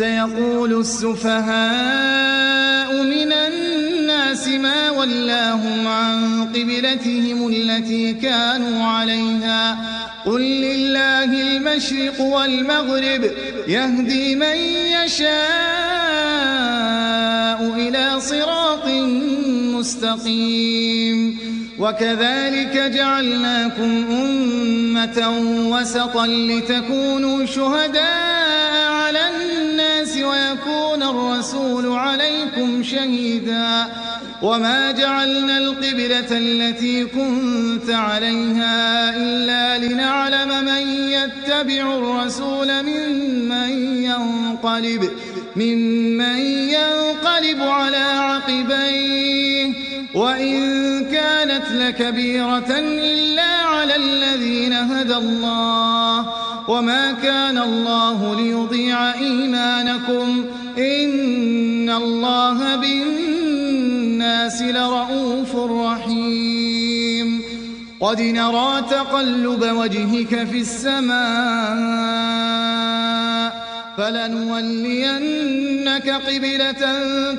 سيقول السفهاء من الناس ما ولاهم عن قبلتهم التي كانوا عليها قل لله المشرق والمغرب يهدي من يشاء إلى صراط مستقيم وكذلك جعلناكم أمة وسطا لتكونوا شهداء على الناس ويكون الرسول عليكم شهيدا وما جعلنا القبلة التي كنت عليها إلا لنعلم من يتبع الرسول ممن ينقلب على عقبيه وإن كانت لكبيرة إلا على الذين هدى الله وما كان الله ليضيع إيمانكم إن الله بالناس لرؤوف رحيم قد نرى تقلب وجهك في السماء فلنولينك قبلة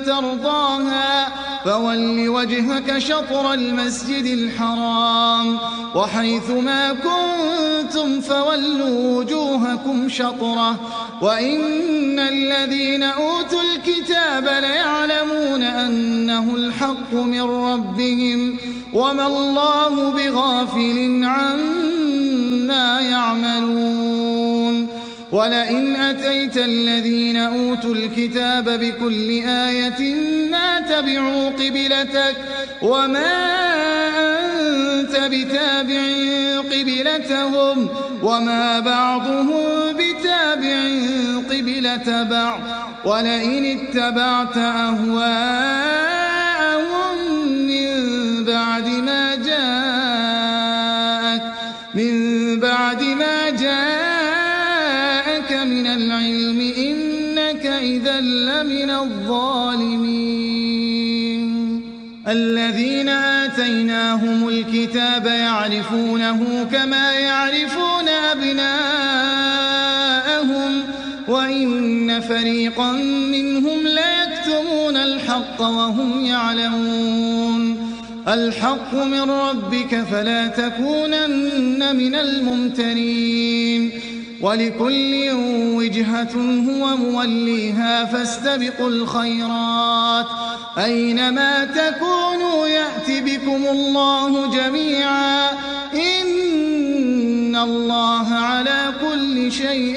ترضاها فول وجهك شطر المسجد الحرام وحيث ما كنتم فولوا وجوهكم شطره وإن الذين أوتوا الكتاب ليعلمون أنه الحق من ربهم وما الله بغافل عما يعملون ولئن أتيت الذين أوتوا الكتاب بكل آية ما تبعوا قبلتك وما أنت بتابع قبلتهم وما بعضهم بتابع قبلة بعض ولئن اتبعت أهواءهم من بعد ما جاءك من العلم إنك إذا لمن الظالمين الذين آتيناهم الكتاب يعرفونه كما يعرفون أبناءهم وإن فريقا منهم ليكتمون الحق وهم يعلمون الحق من ربك فلا تكونن من الممترين ولكل وجهة هو موليها فاستبقوا الخيرات أينما تكونوا يأت بكم الله جميعا إن الله على كل شيء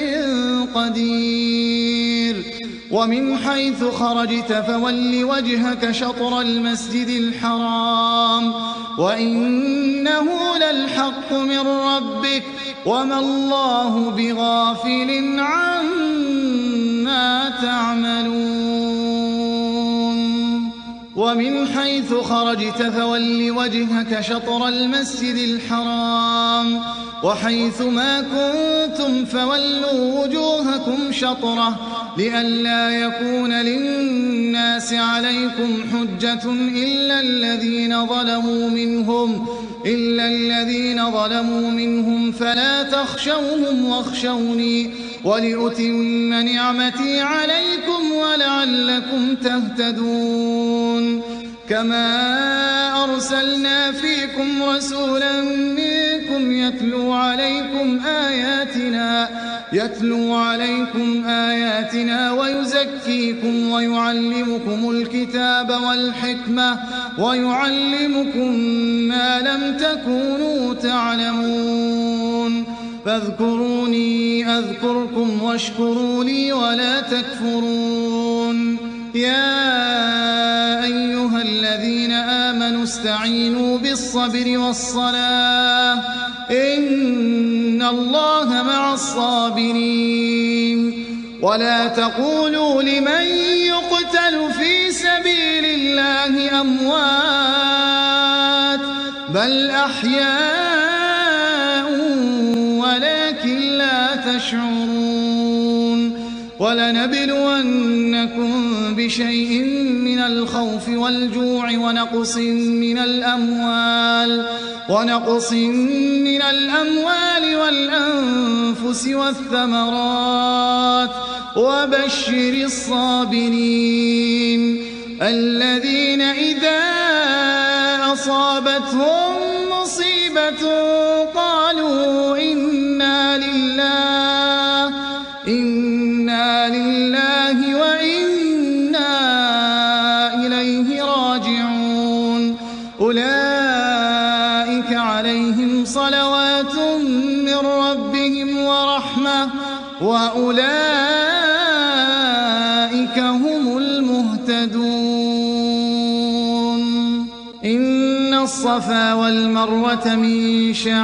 قدير ومن حيث خرجت فول وجهك شطر المسجد الحرام وإنه للحق من ربك وما الله بغافل عما تعملون ومن حيث خرجت فول وجهك شطر المسجد الحرام وحيث ما كنتم فولوا وجوهكم شطره لئلا يكون للناس عليكم حجة إلا الذين ظلموا منهم فلا تخشوهم واخشوني ولأتم نعمتي عليكم ولعلكم تهتدون كما أرسلنا فيكم رسولا منكم يتلو عليكم آياتنا ويزكيكم ويعلمكم الكتاب والحكمة ويعلمكم ما لم تكونوا تعلمون فاذكروني أذكركم واشكروا لي ولا تكفرون يا أيها الذين آمنوا استعينوا بالصبر والصلاة إن الله مع الصابرين ولا تقولوا لمن يقتل في سبيل الله أموات بل أحياء ولكن لا تشعرون ولنبلونكم بشيء من الخوف والجوع ونقص من الأموال والأنفس والثمرات وبشر الصابرين الذين إذا أصابتهم مصيبة قالوا إنا لله وإنا إليه راجعون أولئك عليهم صلوات من ربهم ورحمة وأولئك هم المهتدون إن الصفا والمروة من شعائر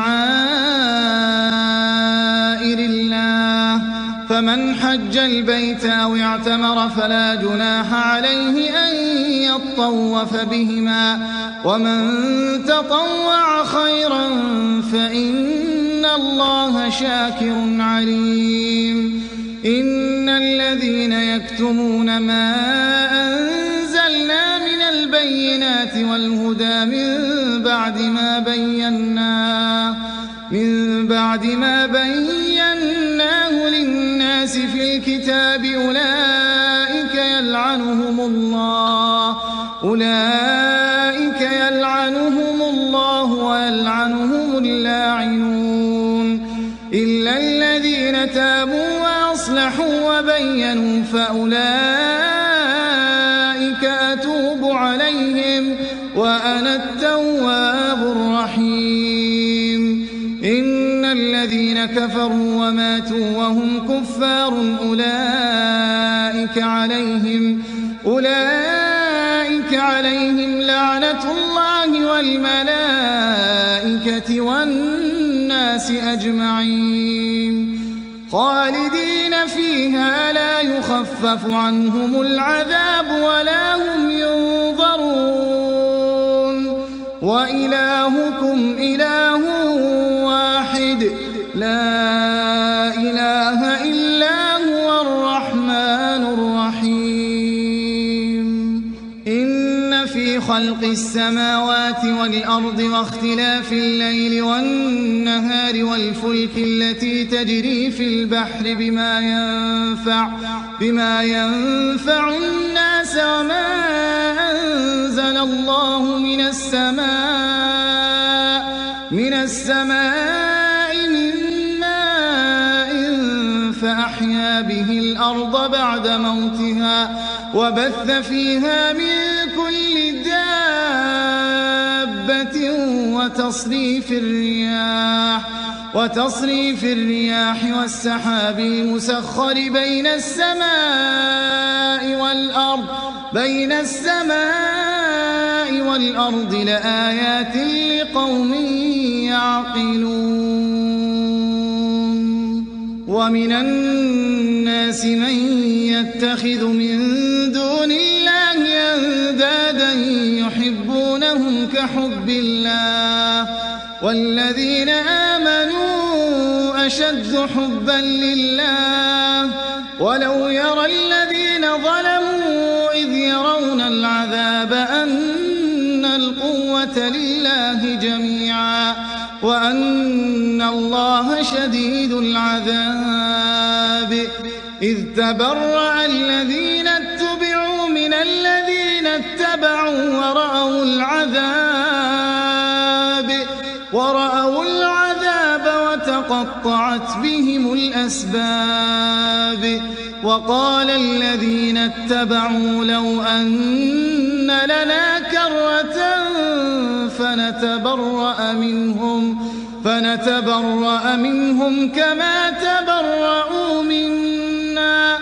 الله فمن حج البيت أو اعتمر فلا جناح عليه أن يطوف بهما ومن تطوع خيرا فإن الله شاكر عليم إن الذين يكتمون ما أنزلنا من البينات والهدى من بعد ما بيناه للناس في الكتاب أولئك يلعنهم الله ويلعنهم اللاعنون إلا الذين تابوا وأصلحوا وبينوا فأولئك أتوب عليهم وأنا التواب الرحيم إن الذين كفروا وماتوا وهم كفار أولئك عليهم لعنة الله والملائكة والناس أجمعين خالدين فيها لا يخفف عنهم العذاب ولا هم ينظرون وإلهكم إله واحد لا إله إلا هو الرحمن الرحيم إن في خلق السماوات والأرض واختلاف الليل والنهار والفلك التي تجري في البحر بما ينفع الناس وما أنزل الله من السماء من ماء فأحيا به الأرض بعد موتها وبث فيها من كل دابة وتصريف الرياح والسحاب المسخر بين السماء والأرض لآيات لقوم يعقلون ومن الناس من يتخذ من دون الله أندادا يحبونهم كحب الله والذين آمنوا أشد حبا لله ولو يرى الذين ظلموا إذ يرون العذاب أن القوة لله جميعا وأن الله شديد العذاب إذ تبرأ الذين اتبعوا من الذين اتبعوا ورأوا العذاب وتقطعت بهم الأسباب وقال الذين اتبعوا لو أن لنا كرة فنتبرأ منهم كما تبرأوا منا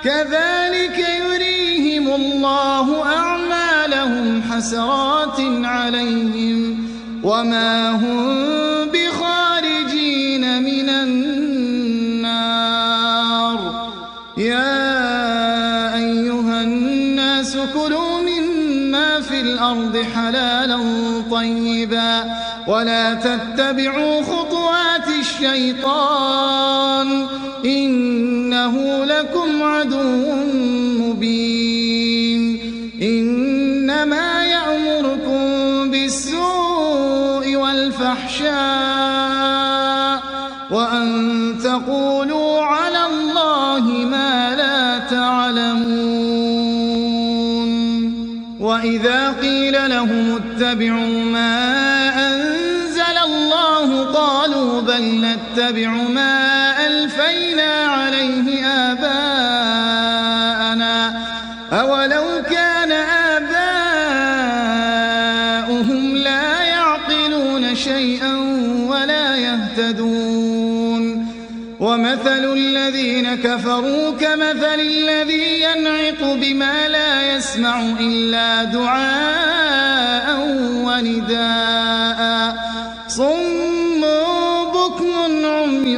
كذلك يريهم الله أعمالهم حسرات عليهم وما هم بخارجين من النار يا أيها الناس كلوا مما في الأرض حلالا طيبا ولا تتبعوا خطوات الشيطان إنه لكم عدو مبين إنما يأمركم بالسوء والفحشاء وأن تقولوا على الله ما لا تعلمون وإذا قيل لهم اتبعوا ما أنزل الله قالوا بل نتبع ما ألفينا عليه آباءنا أولو كان آباؤهم لا يعقلون شيئا ولا يهتدون ومثل الذين كفروا كمثل الذي ينعق بما لا يسمع إلا دعاء ونداء صم بكم عمي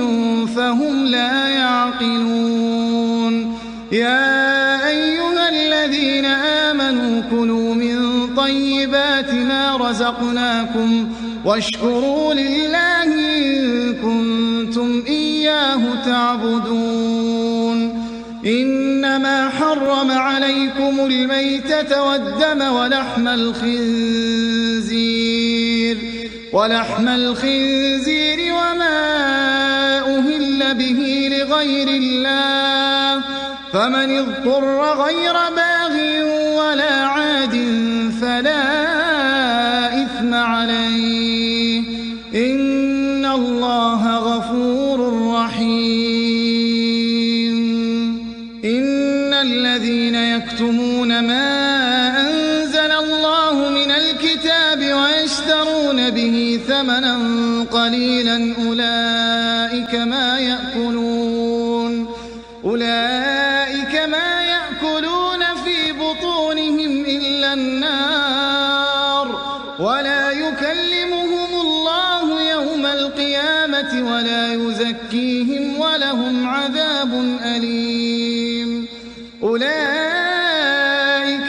فهم لا يعقلون يا أيها الذين آمنوا كلوا من طيبات ما رزقناكم واشكروا لله إن كنتم إياه تعبدون إنما حرم عليكم الميتة والدم ولحم الخنزير وما أهل به لغير الله فمن اضطر غير باغ ولا عاد فلا إثم عليه إن الله غفور رحيم إن الذين يكتمون ما أنزل الله من الكتاب ويشترون به ثمنا قليلا أولئك ما يأكلون في بطونهم إلا النار ولا يكلمهم الله يوم القيامة ولا يزكيهم ولهم عذاب أليم أولئك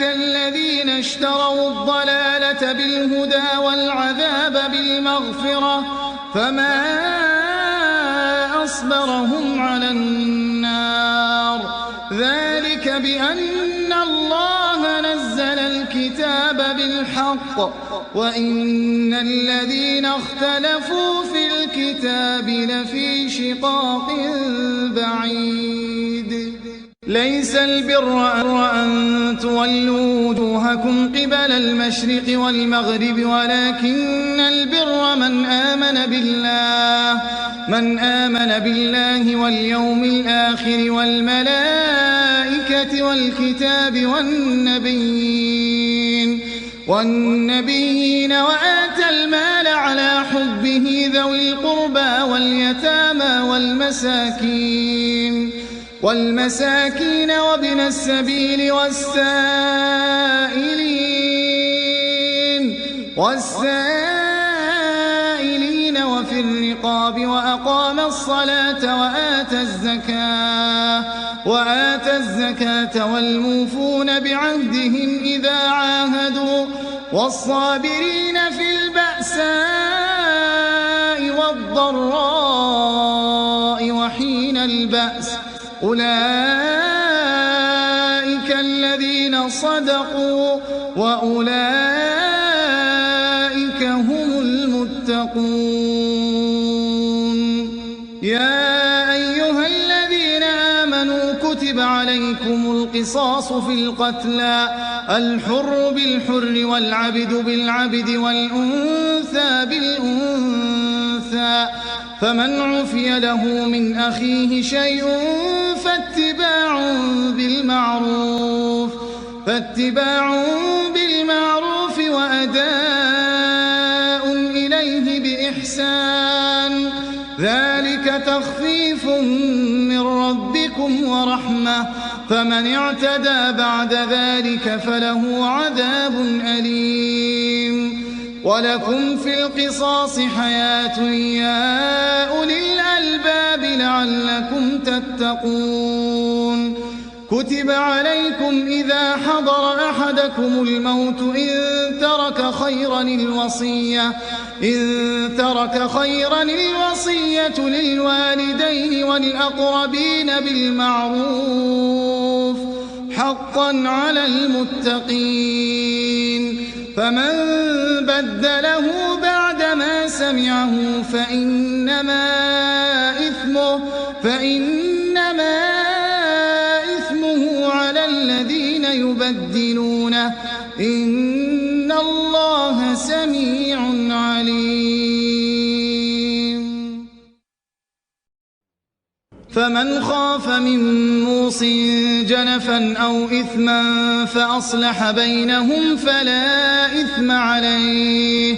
الذين اشتروا الضلالة بالهدى والعذاب بالمغفرة فما أصبرهم على النار ذلك بأن الله نزل الكتاب بالحق وإن الذين اختلفوا في الكتاب لفي شقاق بعيد ليس البر أن تولوا وجوهكم قبل المشرق والمغرب ولكن البر من آمن بالله واليوم الآخر والملائكة والكتاب والنبيين وآتى المال على حبه ذوي القربى واليتامى والمساكين وابن السبيل والسائلين وفي الرقاب وأقام الصلاة وآتى الزكاة والموفون بعهدهم إذا عاهدوا والصابرين في البأساء والضراء وحين البأس أولئك الذين صدقوا وأولئك هم المتقون يا أيها الذين آمنوا كتب عليكم القصاص في القتلى الحر بالحر والعبد بالعبد والأنثى بالأنثى فمن عفي له من أخيه شيء فاتباع بالمعروف وأداء إليه بإحسان ذلك تخفيف من ربكم ورحمة فمن اعتدى بعد ذلك فله عذاب أليم ولكم في القصاص حياة يا أولي الألباب لعلكم تتقون كتب عليكم إذا حضر أحدكم الموت إن ترك خيرا الوصية للوالدين والأقربين بالمعروف حقا على المتقين فمن بدله بعدما سمعه فإنما إثمه على الذين يبدلونه إن الله سميع عليم. فمن خاف من موص جنفا أو إثما فأصلح بينهم فلا إثم عليه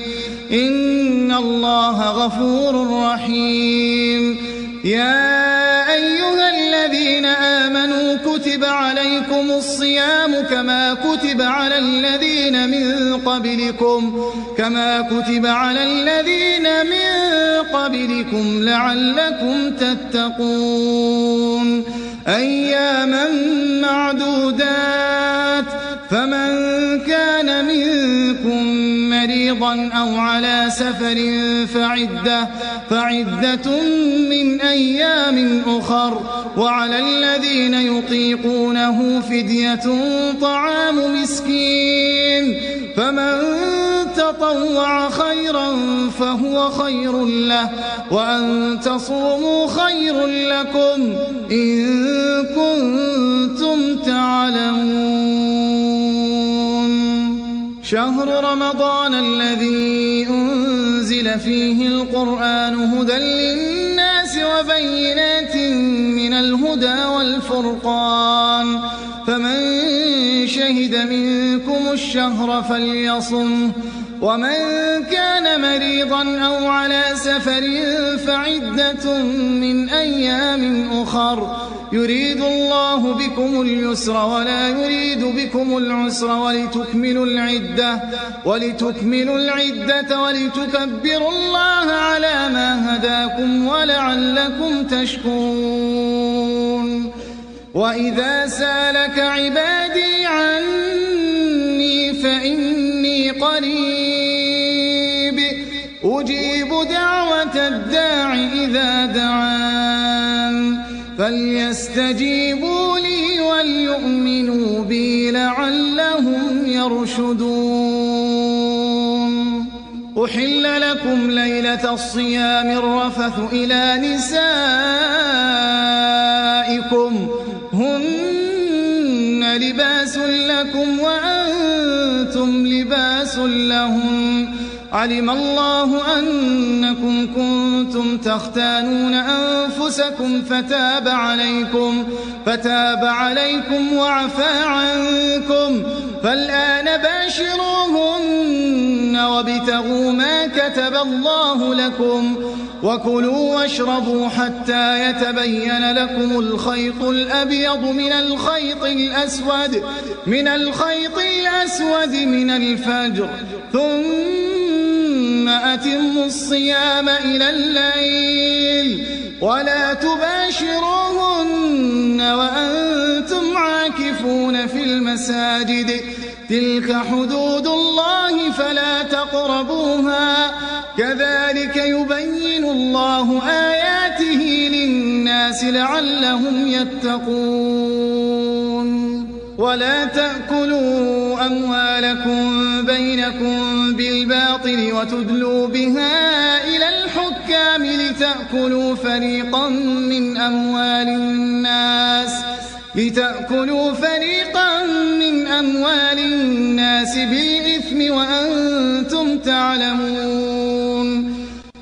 إن الله غفور رحيم. يا أيها الذين آمنوا كتب عليكم الصيام كما كتب على الذين من قبلكم لعلكم تتقون أياما معدودات فمن كان منكم مريضا أو على سفر فعدة من أيام أخر وعلى الذين يطيقونه فدية طعام مسكين فمن تطوع خيرا فهو خير له وأن تصوموا خير لكم إن كنتم تعلمون. شهر رمضان الذي أنزل فيه القرآن هدى للناس وبينات من الهدى والفرقان فمن شهد منكم الشهر فليصمه ومن كان مريضا أو على سفر فعدة من أيام أخر يريد الله بكم اليسر ولا يريد بكم العسر ولتكملوا العدة ولتكبروا الله على ما هداكم ولعلكم تشكرون. وإذا سألك عبادي عني فإني قريب أجيب دعوة الداع إذا دعان فليستجيبوا لي وليؤمنوا بي لعلهم يرشدون. أحل لكم ليلة الصيام الرفث إلى نسائكم هن لباس لكم وأنتم لباس لهم علم الله أنكم كنتم تختانون أنفسكم فتاب عليكم وعفى عنكم فالآن باشروهن وابتغوا ما كتب الله لكم وكلوا واشربوا حتى يتبين لكم الخيط الأبيض من الخيط الأسود من الفجر ثم أتموا الصيام إلى الليل ولا تباشروهن وأنتم عاكفون في المساجد تلك حدود الله فلا تقربوها كذلك يبين الله آياته للناس لعلهم يتقون. ولا تأكلوا أموالكم بينكم بالباطل وتدلوا بها إلى الحكام لتأكلوا فريقا من أموال الناس بالإثم وأنتم تعلمون.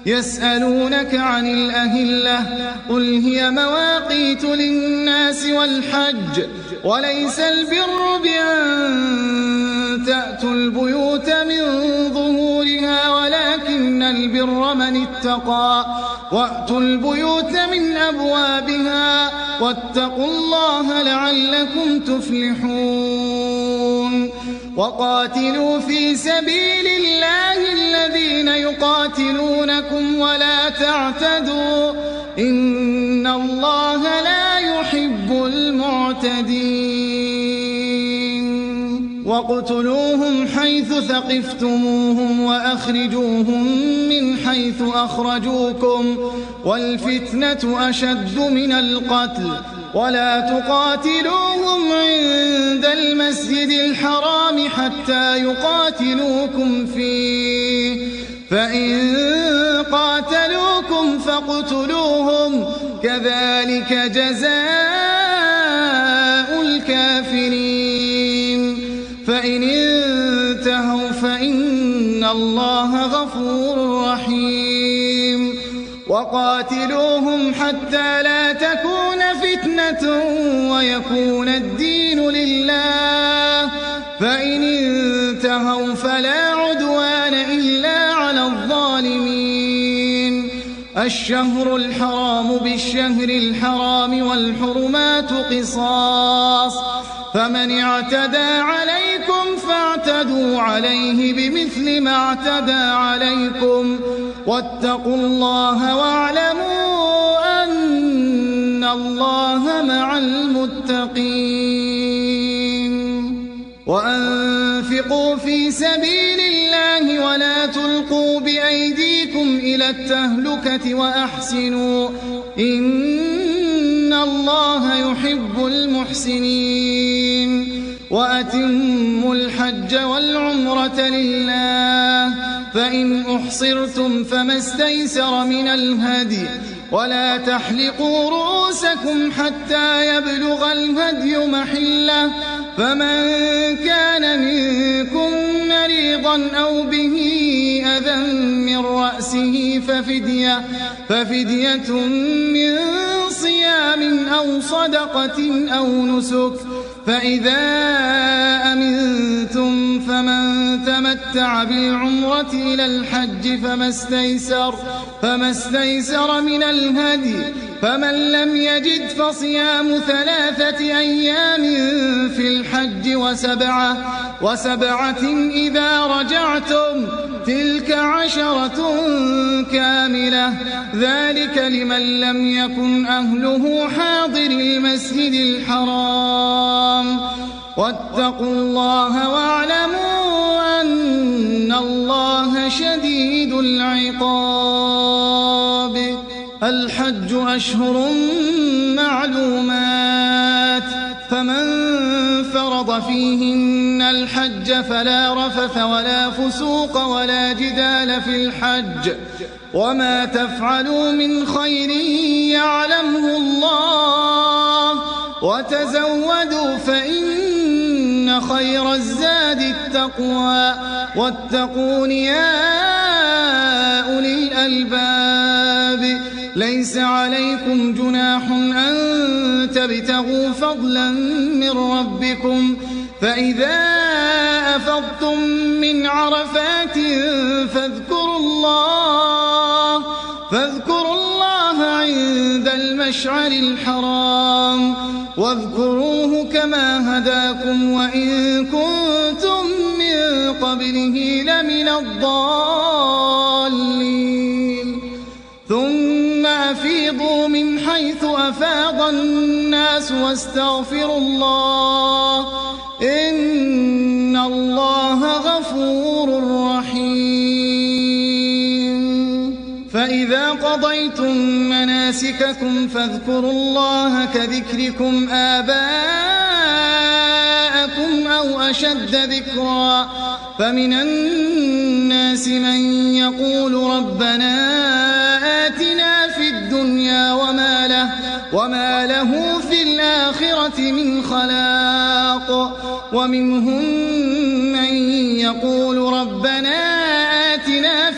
يسألونك عن الأهلة قل هي مواقيت للناس والحج وليس البر بأن تأتوا البيوت من ظهورها ولكن البر من اتقى وأتوا البيوت من أبوابها واتقوا الله لعلكم تفلحون. وقاتلوا في سبيل الله الذين يقاتلونكم ولا تعتدوا إن الله لا يحب يحب المعتدين واقتلوهم حيث ثقفتموهم وأخرجوهم من حيث أخرجوكم والفتنة أشد من القتل ولا تقاتلوهم عند المسجد الحرام حتى يقاتلوكم فيه فإن قاتلوكم فاقتلوهم كذلك جزاء الكافرين فإن انتهوا فإن الله غفور رحيم وقاتلوهم حتى لا تكون فتنة ويكون الدين لله فإن انتهوا فلا عدوان إلا على الظالمين الشهر الحرام بالشهر الحرام والحرمات قصاص فمن اعتدى عليكم فاعتدوا عليه بمثل ما اعتدى عليكم واتقوا الله واعلموا أن الله مع المتقين وأنفقوا في سبيل الله ولا تلقوا بأيديكم إلى التهلكة وأحسنوا إن الله يحب المحسنين وأتموا الحج والعمرة لله فإن أحصرتم فما استيسر من الهدي ولا تحلقوا رؤوسكم حتى يبلغ الهدي محله فمن كان منكم مريضا أو به أذى من رأسه ففدية من صيام أو صدقة أو نسك فإذا أمنتم فمن تمتع بالعمرة إلى الحج فما استيسر من الهدي فمن لم يجد فصيام 3 أيام في الحج وسبعة إذا رجعتم تلك 10 كاملة ذلك لمن لم يكن أهله حاضر المسجد الحرام واتقوا الله واعلموا أن الله شديد العقاب الحج أشهر معلومات فمن فرض فيهن الحج فلا رفث ولا فسوق ولا جدال في الحج وما تفعلوا من خير يعلمه الله وتزودوا فإن خير الزاد التقوى واتقون يا أولي الألباب ليس عليكم جناح أن تبتغوا فضلا من ربكم فإذا أفضتم من عرفات فاذكروا الله عند المشعر الحرام واذكروه كما هداكم وإن كنتم من قبله لمن الضالين ثم أفيضوا من حيث أفاض الناس واستغفروا الله إن الله غفور رحيم فإذا قضيتم مناسككم فاذكروا الله كذكركم آباءكم أو أشد ذكرا فمن الناس من يقول ربنا آتنا في الدنيا وما له في الآخرة من خلاق ومنهم من يقول ربنا آتنا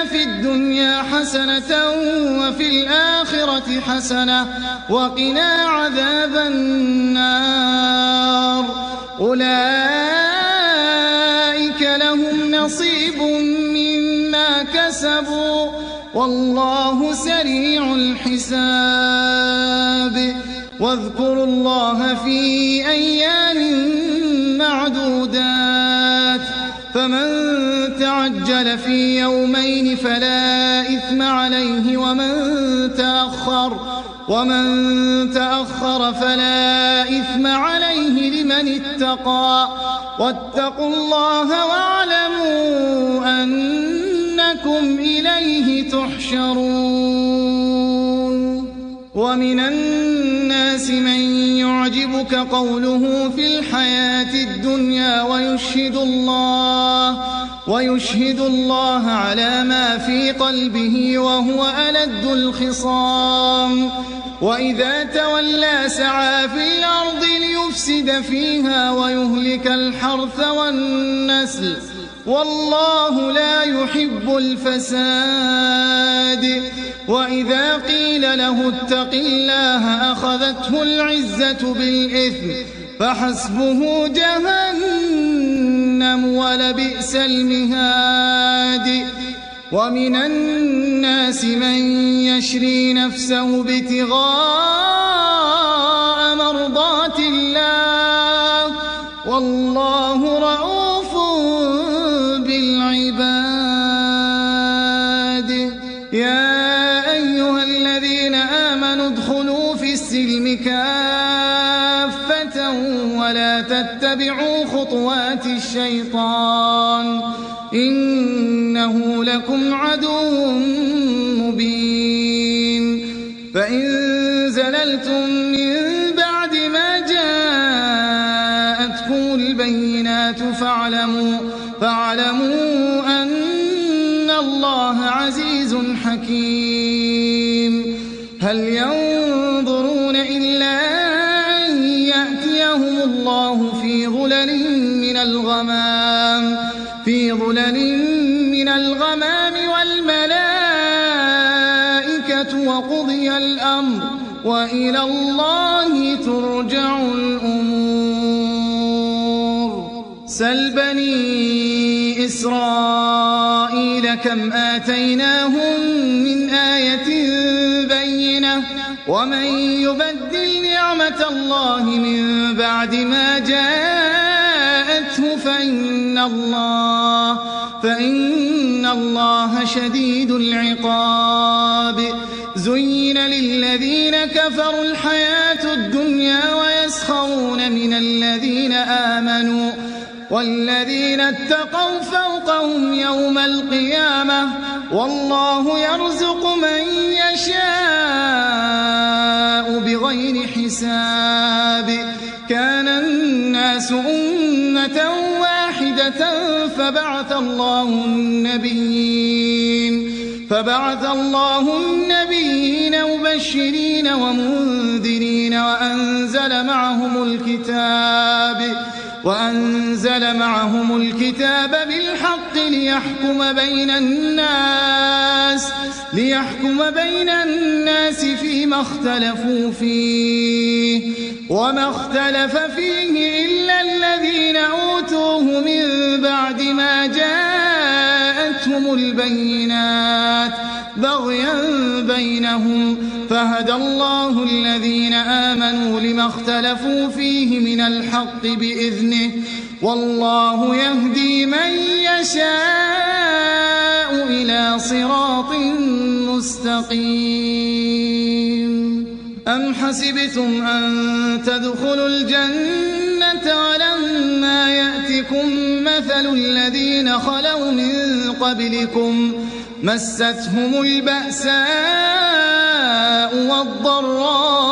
في الدنيا حسنة وفي الآخرة حسنة وقنا عذاب النار أولئك لهم نصيب مما كسبوا والله سريع الحساب واذكروا الله في أيام معدودات فمن تعجل في يومين فلا إثم عليه ومن ومن تأخر فلا إثم عليه لمن اتقى واتقوا الله واعلموا أنكم إليه تحشرون ومن الناس من يعجبك قوله في الحياة الدنيا ويشهد الله على ما في قلبه وهو ألد الخصام وإذا تولى سعى في الأرض ليفسد فيها ويهلك الحرث والنسل والله لا يحب الفساد وإذا قيل له اتق الله أخذته العزة بالإثم فحسبه جهنم ولبئس المهاد ومن الناس من يشري نفسه ابتغاء مرضات الله والله رؤوف بالعباد يا أيها الذين آمنوا ادخلوا في السلم كافة ولا تتبعوا خطوات الشيطان إنه لكم عدو مبين فإن زللتم من بعد ما جاءتكم البينات فاعلموا أن الله عزيز حكيم هل ينظرون إلا أن يأتيهم الله في ظلل من الغمام والملائكة وقضي الأمر وإلى الله ترجع الأمور سل بني إسرائيل كم آتيناهم من آية بينة ومن يبدل نعمة الله من بعد ما جاءته فإن الله شديد العقاب زين للذين كفروا الحياة الدنيا ويسخرون من الذين آمنوا والذين اتقوا فوقهم يوم القيامة والله يرزق من يشاء بغير حساب كان الناس أمة واحدة فبعث الله النبيين مبشرين ومنذرين وأنزل معهم الكتاب بالحق ليحكم بين الناس فيما اختلفوا فيه وما اختلف فيه إلا الذين أوتوه من بعد ما جاءتهم البينات بغيا بينهم فهدى الله الذين آمنوا لما اختلفوا فيه من الحق بإذنه والله يهدي من يشاء إلى صراط مستقيم أم حسبتم أن تدخلوا الجنة ولما يأتكم مثل الذين خلوا من قبلكم مستهم البأساء والضراء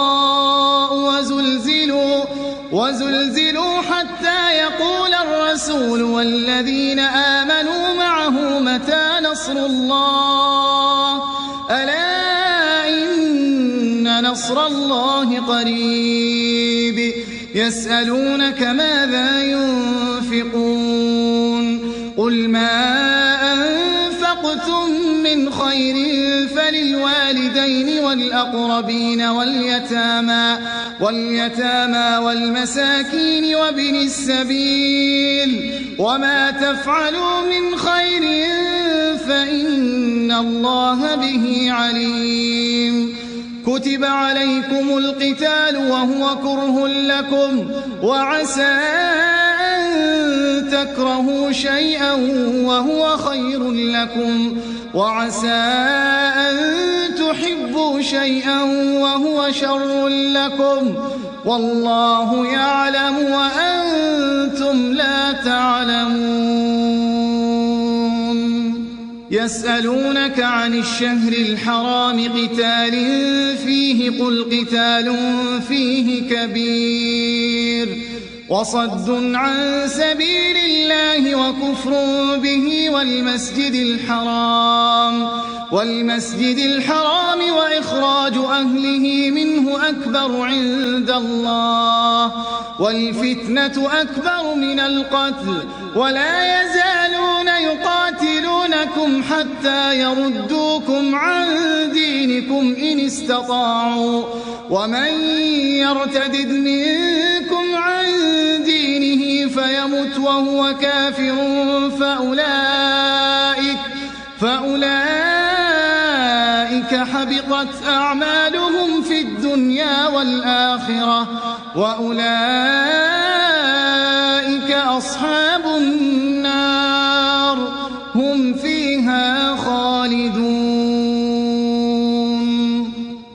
وزلزلوا حتى يقول الرسول والذين آمنوا معه متى نصر الله ألا إن نصر الله قريب يسألونك ماذا ينفقون قل ما أنفقتم من خير فللوالدين والأقربين واليتامى والمساكين وابن السبيل وما تفعلوا من خير فإن الله به عليم كتب عليكم القتال وهو كره لكم وعسى أن تكرهوا شيئا وهو خير لكم وعسى أن تحبوا شيئا وهو شر لكم والله يعلم وأنتم لا تعلمون. يسألونك عن الشهر الحرام قتال فيه قل قتال فيه كبير وصد عن سبيل الله وكفر به والمسجد الحرام وإخراج أهله منه أكبر عند الله والفتنة أكبر من القتل ولا يزالون يقاتلونكم حتى يردوكم عن دينكم إن استطاعوا ومن يرتدد منكم عن دينه فيمت وهو كافر فأولئك حبطت أعمالهم في الدنيا والآخرة وأولئك أصحاب النار هم فيها خالدون.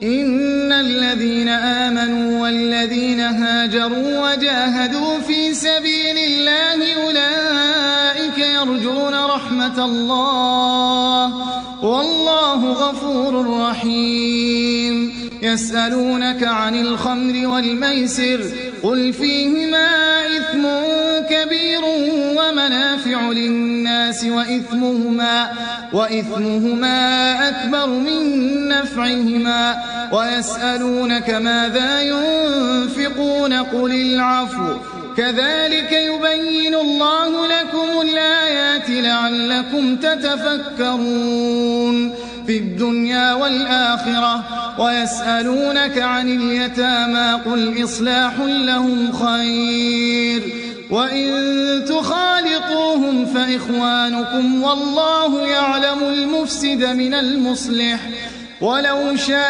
إن الذين آمنوا والذين هاجروا وجاهدوا في سبيل الله أولئك يرجون رحمة الله والله غفور رحيم. يسألونك عن الخمر والميسر قل فيهما إثم كبير ومنافع للناس وإثمهما أكبر من نفعهما ويسألونك ماذا ينفقون قل العفو كذلك يبين الله لكم الآيات لعلكم تتفكرون في الدنيا والآخرة. ويسألونك عن اليتامى قل إصلاح لهم خير وإن تخالطوهم فإخوانكم والله يعلم المفسد من المصلح ولو شاء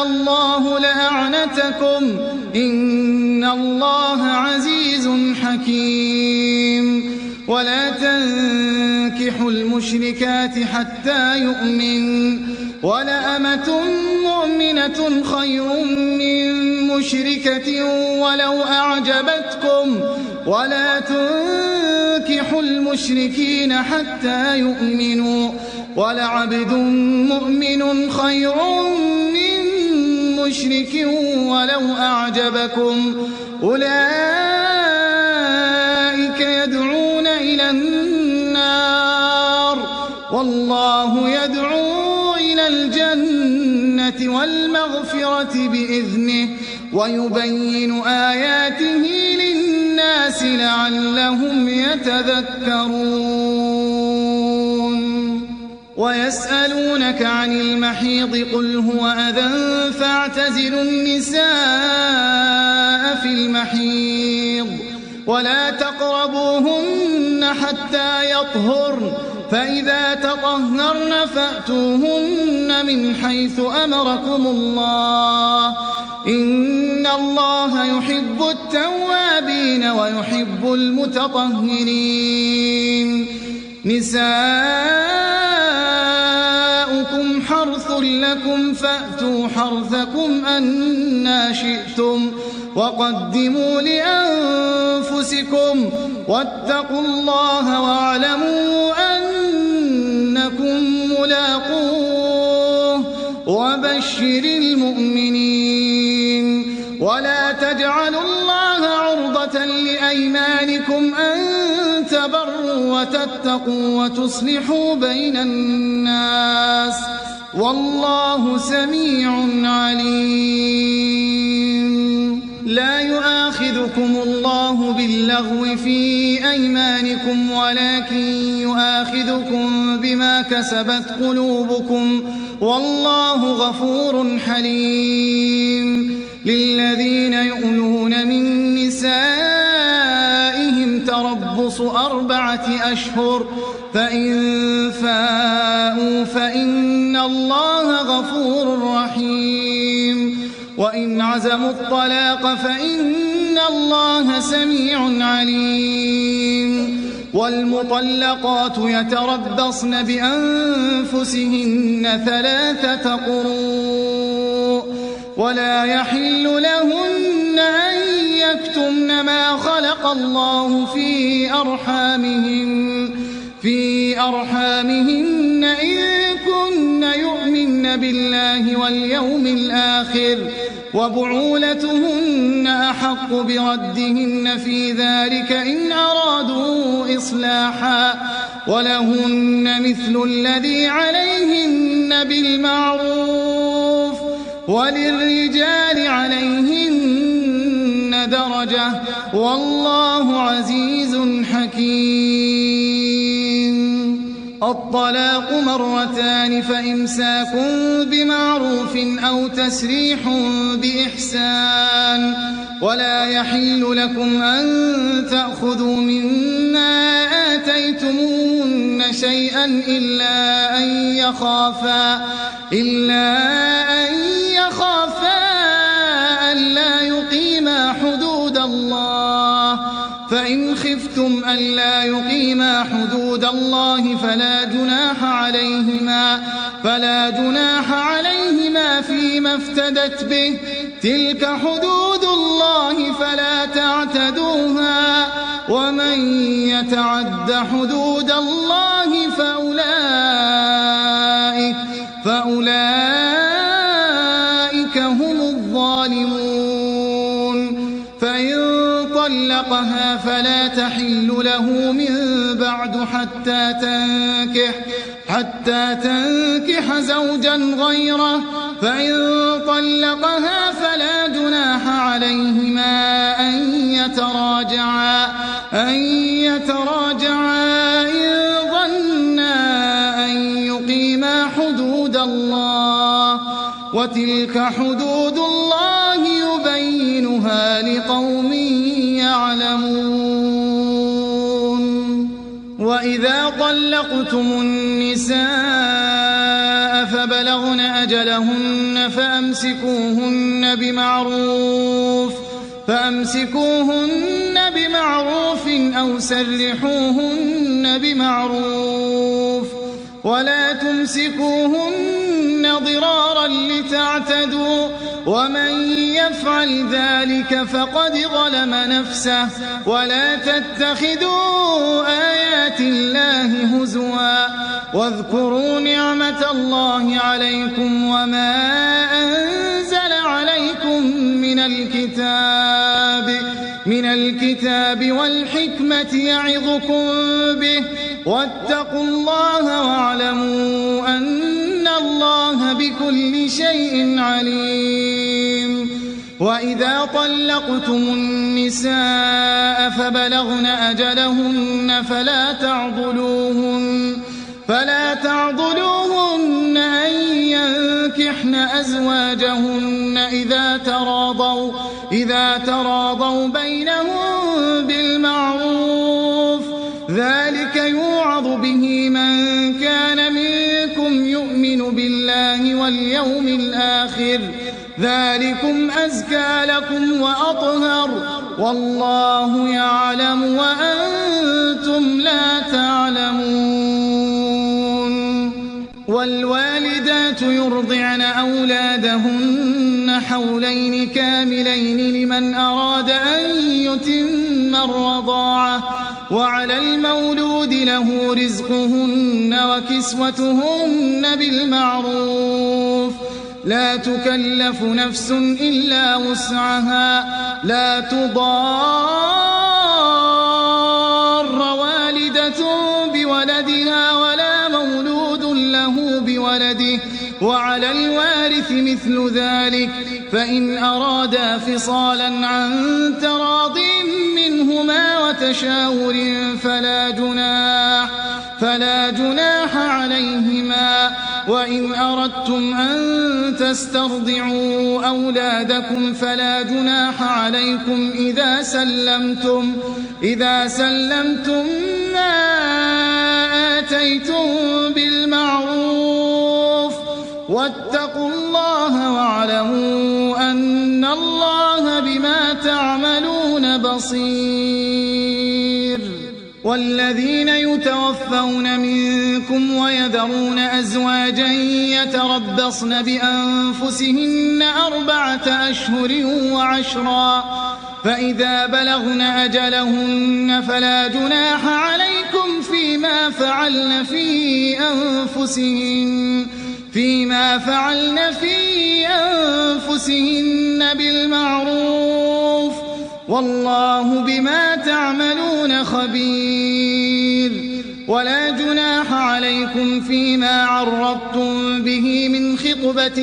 الله لأعنتكم إن الله عزيز حكيم. ولا تنكحوا المشركات حتى يؤمن ولأمة مؤمنة خير من مشركة ولو أعجبتكم ولا تنكحوا المشركين حتى يؤمنوا ولعبد مؤمن خير من مشرك ولو أعجبكم أولئك يدعون إلى النار والله يدعو إلى الجنة والمغفرة بإذنه ويبين آياته للناس لعلهم يتذكرون. ويسألونك عن المحيض قل هو أذى فاعتزلوا النساء في المحيض ولا تقربوهن حتى يطهرن فإذا تطهرن فأتوهن من حيث أمركم الله إن الله يحب التوابين ويحب المتطهرين. نساؤكم حرث لكم فأتوا حرثكم أنى شئتم وقدموا لأنفسكم واتقوا الله واعلموا أنكم ملاقوه وبشر المؤمنين. ولا تجعلوا الله عرضة لأيمانكم أن تبروا وتتقوا وتصلحوا بين الناس والله سميع عليم. لا يؤاخذكم الله باللغو في أيمانكم ولكن يؤاخذكم بما كسبت قلوبكم والله غفور حليم. للذين يؤلون من نسائهم تربص 4 أشهر فإن فاءوا فإن الله غفور رحيم. وإن عزموا الطلاق فإن الله سميع عليم. والمطلقات يتربصن بأنفسهن 3 قروء ولا يحل لهن أن يكتمن ما خلق الله في أرحامهن إن كن يؤمن بالله واليوم الآخر وبعولتهن أحق بردهن في ذلك إن أرادوا إصلاحا ولهن مثل الذي عليهن بالمعروف وللرجال عليهن درجة والله عزيز حكيم. الطلاق 2 فإمساك بمعروف أو تسريح بإحسان ولا يحل لكم أن تأخذوا مما آتيتموهن شيئا إلا أن يخافا ألا يقيما حدود الله فإن خفتم ألا يقيما حدود الله فلا جناح عليهما فيما افتدت به تلك حدود الله فلا تعتدوها ومن يتعد حدود الله فأولئك هم الظالمون. فإن طلقها فلا تحل له من بعد حتى تنكح زوجا غيره فإن طلقها فلا جناح عليهما أن يتراجعا إن ظنا أن يقيما حدود الله وتلك حدود الله يبينها لقوم يعلمون. وإذا طلقتم النساء فبلغن أجلهن فأمسكوهن بمعروف أو سرحوهن بمعروف ولا تمسكوهن ضرارا لتعتدوا ومن يفعل ذلك فقد ظلم نفسه ولا تتخذوا آيات الله هزوا واذكروا نعمة الله عليكم وما أنزل عليكم من الكتاب والحكمة يعظكم به واتقوا الله واعلموا أن الله بكل شيء عليم. وإذا طلقتم النساء فبلغن أجلهن فلا تعضلوهن أن ينكحن أزواجهن إذا تراضوا بينهم بالمعروف ذلك يوعظ به من كان منكم يؤمن بالله واليوم الآخر ذلكم أزكى لكم وأطهر والله يعلم وأنتم لا تعلمون. والوالدات يرضعن أولادهن حولين كاملين لمن أراد أن يتم الرضاعة وعلى المولود له رزقهن وكسوتهن بالمعروف لا تكلف نفس إلا وسعها لا تضار والدة بولدها ولا مولود له بولده وعلى الوارث مثل ذلك فإن أرادا فصالا عن تراض منهما وتشاور فلا جناح عليهما. وإن أردتم أن تسترضعوا أولادكم فلا جناح عليكم إذا سلمتم ما آتيتم بالمعروف واتقوا الله واعلموا أن الله بما تعملون بصير. والذين يتوفون منكم ويذرون أزواجا يتربصن بأنفسهن 4 أشهر و10 فإذا بلغن أجلهن فلا جناح عليكم فيما فعلن في أنفسهن بالمعروف والله بما تعملون خبير ولا جناح عليكم فيما عرضتم به من خطبة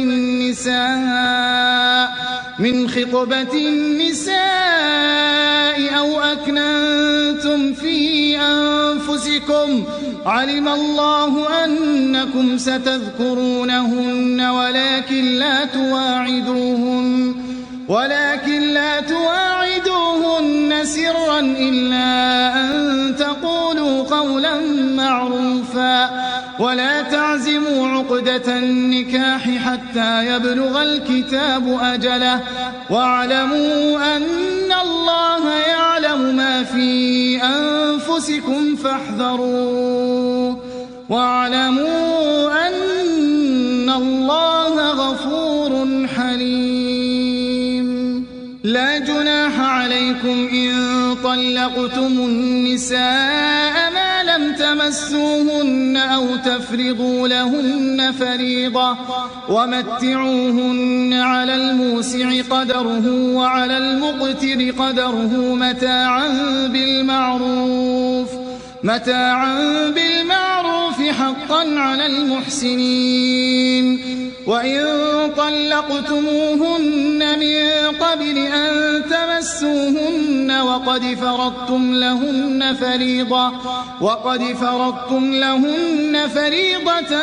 النساء أو أكننتم في أنفسكم علم الله أنكم ستذكرونهن ولكن لا تواعدوهن سرا إلا أن تقولوا قولا معروفا ولا تعزموا عقدة النكاح حتى يبلغ الكتاب أجله واعلموا أن الله يعلم ما في أنفسكم فاحذروه واعلموا أن الله غفور حليم لا جناح عليكم إن طلقتم النساء ما لم تمسوهن أو تفرضوا لهن فريضة ومتعوهن على الموسع قدره وعلى المقتر قدره متاعا بالمعروف حقا على المحسنين وإن طلقتموهن من قبل أن تمسوهن وقد فرضتم لهن فريضة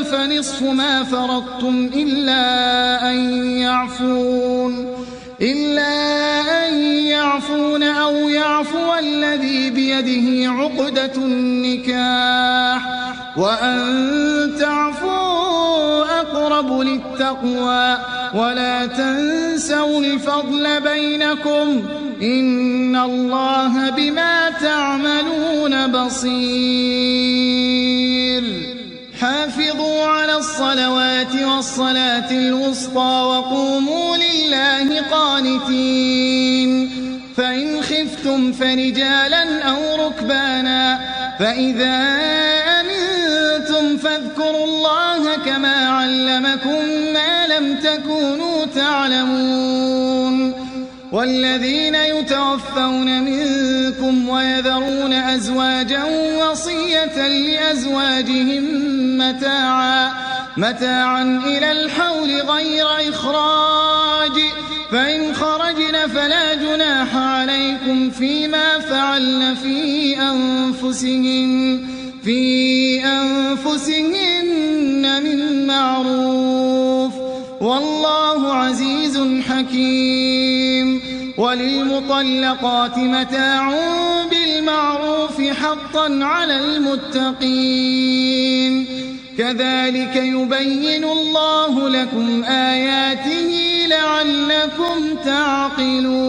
فنصف ما فرضتم إلا أن يعفون أو يعفو الذي بيده عقدة النكاح وأن تعفوا أقرب للتقوى ولا تنسوا الفضل بينكم إن الله بما تعملون بصير حافظوا على الصلوات والصلاة الوسطى وقوموا لله قانتين فإن خفتم فرجالا أو ركبانا فإذا أمنتم فاذكروا الله كما علمكم ما لم تكونوا تعلمون والذين يتوفون منكم ويذرون أزواجا وصية لأزواجهم متاعا إلى الحول غير إخراج فإن خرجن فلا جناح عليكم فيما فعلن في أنفسهن من معروف والله عزيز حكيم وللمطلقات متاع بالمعروف حقا على المتقين كذلك يبين الله لكم آياته لعلكم تعقلون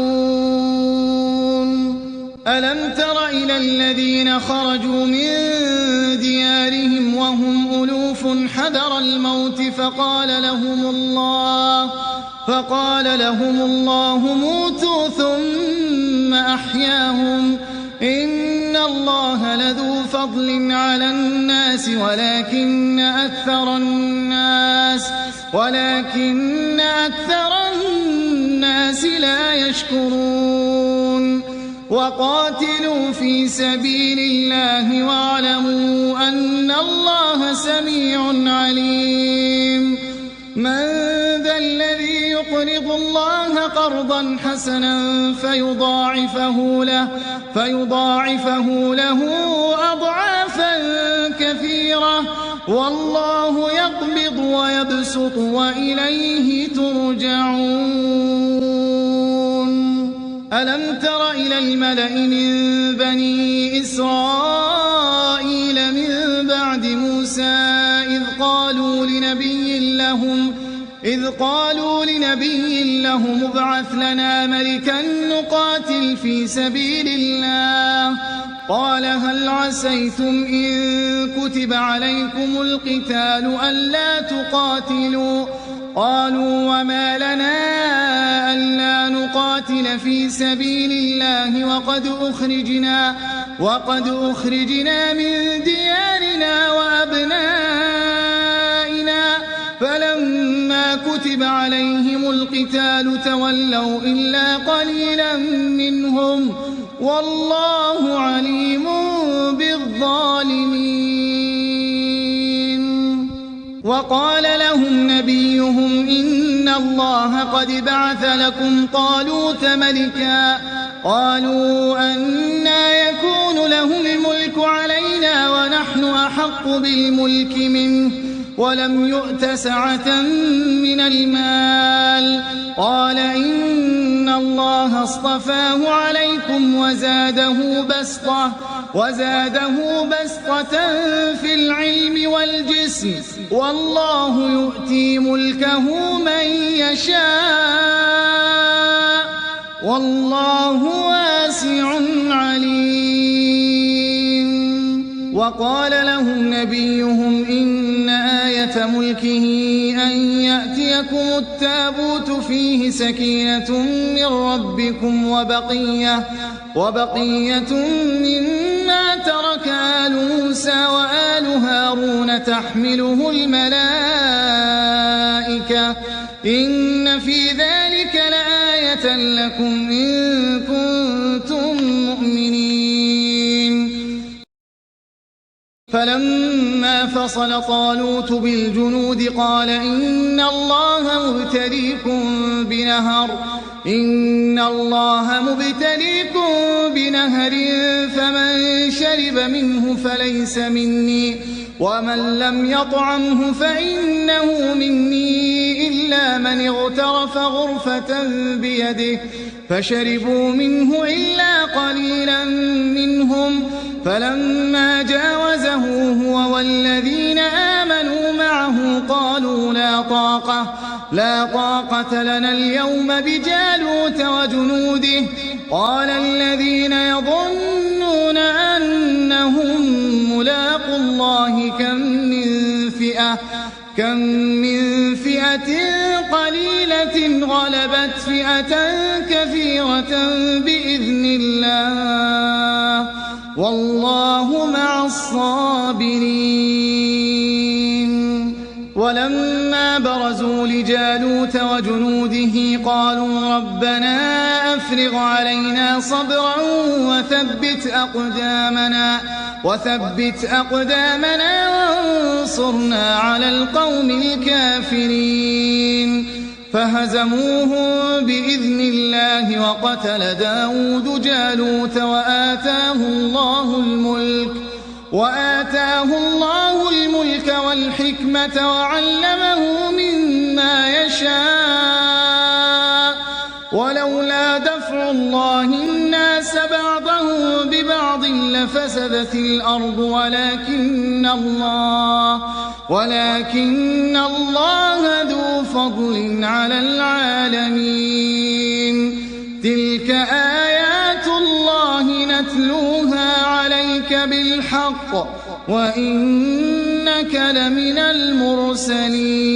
ألم تر إلى الذين خرجوا من ديارهم وهم ألوف حذر الموت فقال لهم الله موتوا ثم أحياهم إن الله لذو فضل على الناس ولكن أكثر الناس لا يشكرون وقاتلوا في سبيل الله واعلموا أن الله سميع عليم من ذا الذي يقرض الله قرضا حسنا فيضاعفه له أضعافا كثيرة والله يقبض ويبسط وإليه ترجعون ألم تر إلى الملأ من بني إسرائيل من بعد موسى إذ قالوا لنبي لهم ابعث لنا ملكا نقاتل في سبيل الله قال هل عسيتم إن كتب عليكم القتال ألا تقاتلوا قالوا وما لنا ألا نقاتل في سبيل الله وقد أخرجنا من ديارنا وأبنائنا فلما كتب عليهم القتال تولوا إلا قليلا منهم والله عليم بالظالمين. وقال لهم نبيهم إن الله قد بعث لكم طالوت ملكا قالوا أنى يكون له الملك علينا ونحن أحق بالملك منه ولم يؤت سعة من المال قال إن الله اصطفاه عليكم وزاده بسطة في العلم والجسم والله يؤتي ملكه من يشاء والله واسع عليم. وقال لهم نبيهم إن آية ملكه أن يأتيكم التابوت فيه سكينة من ربكم وبقية مما ترك آل موسى وآل هارون تحمله الملائكة إن في ذلك لآية لكم إن كنتم مؤمنين. فلما فصل طالوت بالجنود قال إن الله مبتليكم بنهر فمن شرب منه فليس مني ومن لم يطعمه فإنه مني إلا من اغترف غرفة بيده فشربوا منه إلا قليلا منهم فلما جاوزه هو والذين آمنوا معه قالوا لا طاقة لنا اليوم بجالوت وجنوده قال الذين يظنون أنهم ملاقو الله كم من فئة قليلة غلبت فئة كثيرة بإذن الله والله مع الصابرين. ولما برزوا لجالوت وجنوده قالوا ربنا أفرغ علينا صبرا وثبت أقدامنا وانصرنا على القوم الكافرين. فهزموهم بإذن الله وقتل داود جالوت وآتاه الله الملك والحكمة وعلمه مما يشاء ولولا دفع الله الناس بعضهم ببعض لفسدت الأرض ولكن الله ذو فضل على العالمين. تلك آيات الله نتلوها عليك بالحق وإنك لمن المرسلين.